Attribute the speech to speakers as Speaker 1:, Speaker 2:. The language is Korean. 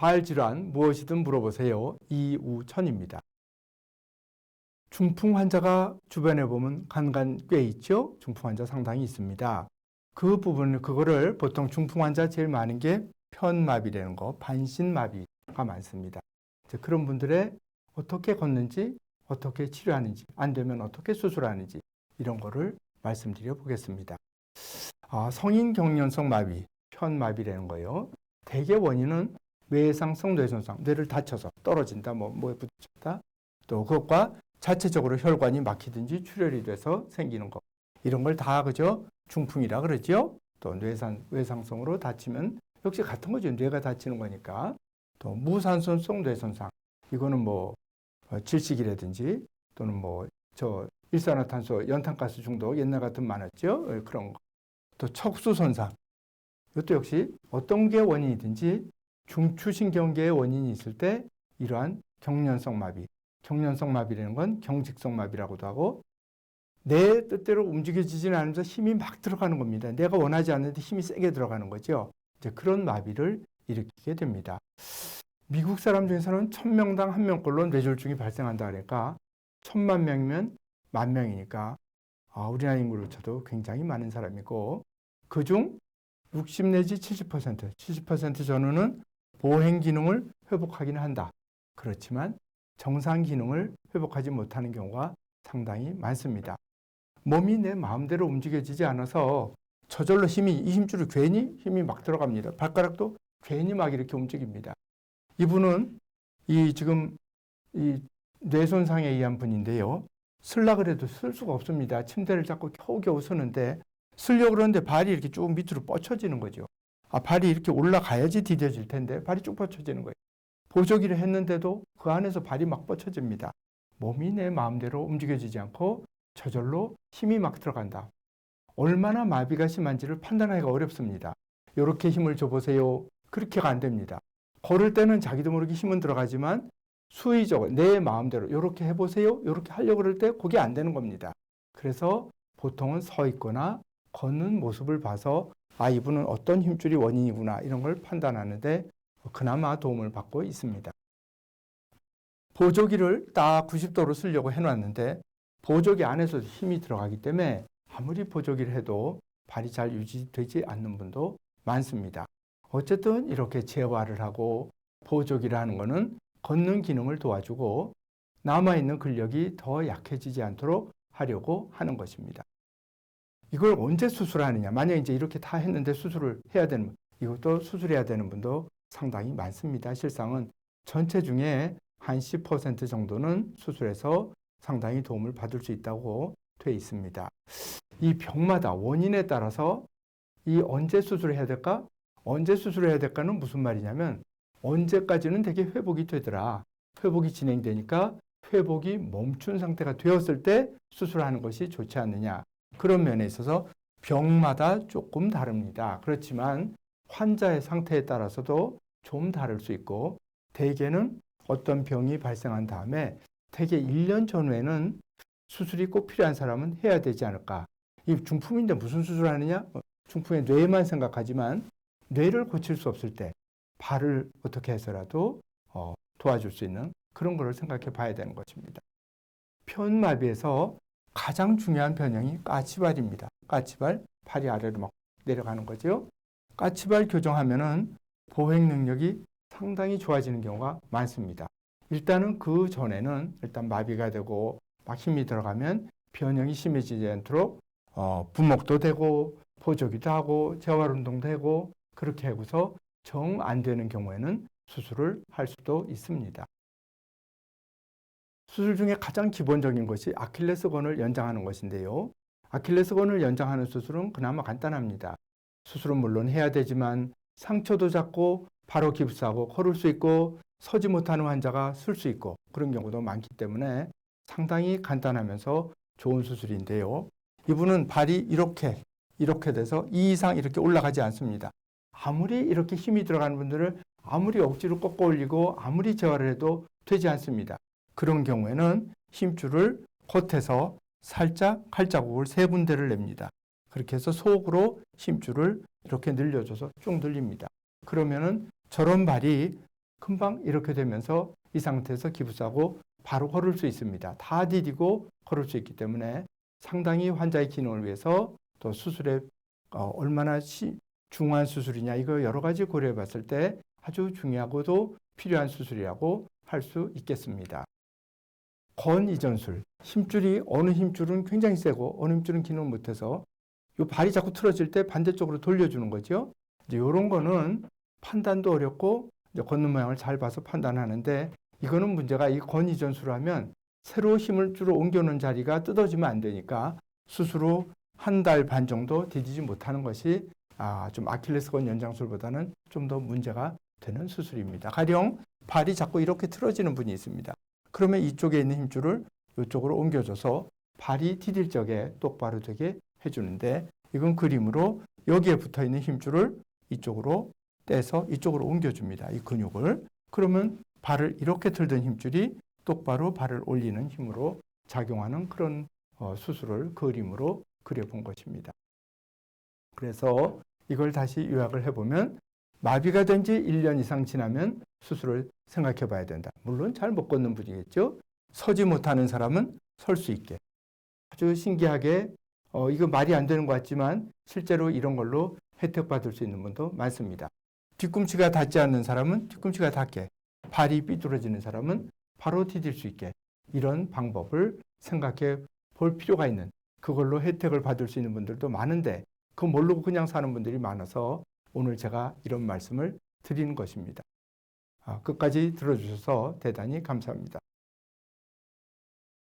Speaker 1: 발 질환 무엇이든 물어보세요. 이우천입니다. 중풍 환자가 주변에 보면 간간 꽤 있죠? 중풍 환자 상당히 있습니다. 그거를 보통 중풍 환자 제일 많은 게 편마비라는 거, 반신마비가 많습니다. 그런 분들의 어떻게 걷는지, 어떻게 치료하는지, 안 되면 어떻게 수술하는지 이런 거를 말씀드려 보겠습니다. 성인 경련성 마비, 편마비라는 거예요. 대개 원인은 뇌상성 뇌손상, 뇌를 다쳐서 떨어진다, 뭐에 부딪혔다, 또 그것과 자체적으로 혈관이 막히든지 출혈이 돼서 생기는 거. 이런 걸 다 그죠? 중풍이라 그러죠. 또 뇌상성으로 다치면 역시 같은 거죠. 뇌가 다치는 거니까. 또 무산소성 뇌손상. 이거는 질식이라든지 또는 일산화탄소, 연탄가스 중독 옛날 같은 많았죠. 그런 거. 또 척수 손상. 이것도 역시 어떤 게 원인이든지 중추신경계의 원인이 있을 때 이러한 경련성 마비. 경련성 마비라는 건 경직성 마비라고도 하고 내 뜻대로 움직여지지는 않으면서 힘이 막 들어가는 겁니다. 내가 원하지 않는데 힘이 세게 들어가는 거죠. 이제 그런 마비를 일으키게 됩니다. 미국 사람 중에서는 1000명당 1명꼴로 뇌졸중이 발생한다 그러니까 1000만 명이면 10,000명이니까 우리나라 인구로 쳐도 굉장히 많은 사람이고 그중 60 내지 70% 전후는 보행 기능을 회복하기는 한다. 그렇지만 정상 기능을 회복하지 못하는 경우가 상당히 많습니다. 몸이 내 마음대로 움직여지지 않아서 저절로 이 힘줄을 괜히 힘이 막 들어갑니다. 발가락도 괜히 막 이렇게 움직입니다. 이분은 지금 뇌손상에 의한 분인데요. 쓰려고 그래도 쓸 수가 없습니다. 침대를 잡고 겨우겨우 서는데 쓰려고 그러는데 발이 이렇게 쭉 밑으로 뻗쳐지는 거죠. 발이 이렇게 올라가야지 디뎌질 텐데 발이 쭉 뻗쳐지는 거예요. 보조기를 했는데도 그 안에서 발이 막 뻗쳐집니다. 몸이 내 마음대로 움직여지지 않고 저절로 힘이 막 들어간다. 얼마나 마비가 심한지를 판단하기가 어렵습니다. 이렇게 힘을 줘보세요. 그렇게가 안 됩니다. 걸을 때는 자기도 모르게 힘은 들어가지만 수의적으로 내 마음대로 이렇게 해보세요. 이렇게 하려고 그럴 때 그게 안 되는 겁니다. 그래서 보통은 서 있거나 걷는 모습을 봐서 이분은 어떤 힘줄이 원인이구나 이런 걸 판단하는데 그나마 도움을 받고 있습니다. 보조기를 딱 90도로 쓰려고 해놨는데 보조기 안에서도 힘이 들어가기 때문에 아무리 보조기를 해도 발이 잘 유지되지 않는 분도 많습니다. 어쨌든 이렇게 재활을 하고 보조기를 하는 것은 걷는 기능을 도와주고 남아있는 근력이 더 약해지지 않도록 하려고 하는 것입니다. 이걸 언제 수술하느냐? 만약에 이제 이렇게 다 했는데 수술을 해야 되는 분, 이것도 수술해야 되는 분도 상당히 많습니다. 실상은 전체 중에 한 10% 정도는 수술해서 상당히 도움을 받을 수 있다고 되어 있습니다. 이 병마다 원인에 따라서 언제 수술을 해야 될까? 언제 수술을 해야 될까는 무슨 말이냐면 언제까지는 되게 회복이 되더라. 회복이 진행되니까 회복이 멈춘 상태가 되었을 때 수술하는 것이 좋지 않느냐. 그런 면에 있어서 병마다 조금 다릅니다. 그렇지만 환자의 상태에 따라서도 좀 다를 수 있고 대개는 어떤 병이 발생한 다음에 대개 1년 전후에는 수술이 꼭 필요한 사람은 해야 되지 않을까. 이 중풍인데 무슨 수술을 하느냐? 중풍의 뇌만 생각하지만 뇌를 고칠 수 없을 때 발을 어떻게 해서라도 도와줄 수 있는 그런 거를 생각해 봐야 되는 것입니다. 편마비에서 가장 중요한 변형이 까치발입니다. 까치발, 팔이 아래로 막 내려가는 거죠. 까치발 교정하면은 보행 능력이 상당히 좋아지는 경우가 많습니다. 일단은 그 전에는 일단 마비가 되고 막 힘이 들어가면 변형이 심해지지 않도록 부목도 되고 보조기도 하고 재활운동도 하고 그렇게 하고서 정 안 되는 경우에는 수술을 할 수도 있습니다. 수술 중에 가장 기본적인 것이 아킬레스건을 연장하는 것인데요. 아킬레스건을 연장하는 수술은 그나마 간단합니다. 수술은 물론 해야 되지만 상처도 잡고 바로 깁스하고 걸을 수 있고 서지 못하는 환자가 쓸 수 있고 그런 경우도 많기 때문에 상당히 간단하면서 좋은 수술인데요. 이분은 발이 이렇게 돼서 이 이상 이렇게 올라가지 않습니다. 아무리 이렇게 힘이 들어가는 분들을 아무리 억지로 꺾어 올리고 아무리 재활을 해도 되지 않습니다. 그런 경우에는 힘줄을 겉에서 살짝 칼자국을 3군데를 냅니다. 그렇게 해서 속으로 힘줄을 이렇게 늘려줘서 쭉 늘립니다. 그러면은 저런 발이 금방 이렇게 되면서 이 상태에서 기부스하고 바로 걸을 수 있습니다. 다 디디고 걸을 수 있기 때문에 상당히 환자의 기능을 위해서 또 수술에 얼마나 중요한 수술이냐 이거 여러 가지 고려해 봤을 때 아주 중요하고도 필요한 수술이라고 할 수 있겠습니다. 건 이전술, 힘줄이 어느 힘줄은 굉장히 세고 어느 힘줄은 기능을 못해서 이 발이 자꾸 틀어질 때 반대쪽으로 돌려주는 거죠. 이제 이런 거는 판단도 어렵고 이제 걷는 모양을 잘 봐서 판단하는데 이거는 문제가 이 건 이전술을 하면 새로 힘을 주로 옮겨놓은 자리가 뜯어지면 안 되니까 수술 후 한 달 반 정도 디디지 못하는 것이 좀 아킬레스건 연장술보다는 좀 더 문제가 되는 수술입니다. 가령 발이 자꾸 이렇게 틀어지는 분이 있습니다. 그러면 이쪽에 있는 힘줄을 이쪽으로 옮겨줘서 발이 디딜 적에 똑바로 되게 해주는데 이건 그림으로 여기에 붙어 있는 힘줄을 이쪽으로 떼서 이쪽으로 옮겨줍니다. 이 근육을. 그러면 발을 이렇게 틀던 힘줄이 똑바로 발을 올리는 힘으로 작용하는 그런 수술을 그림으로 그려본 것입니다. 그래서 이걸 다시 요약을 해보면 마비가 된 지 1년 이상 지나면 수술을 생각해 봐야 된다. 물론 잘 못 걷는 분이겠죠. 서지 못하는 사람은 설 수 있게. 아주 신기하게 이거 말이 안 되는 것 같지만 실제로 이런 걸로 혜택 받을 수 있는 분도 많습니다. 뒤꿈치가 닿지 않는 사람은 뒤꿈치가 닿게, 발이 삐뚤어지는 사람은 바로 디딜 수 있게 이런 방법을 생각해 볼 필요가 있는 그걸로 혜택을 받을 수 있는 분들도 많은데 그거 모르고 그냥 사는 분들이 많아서 오늘 제가 이런 말씀을 드리는 것입니다. 끝까지 들어주셔서 대단히 감사합니다.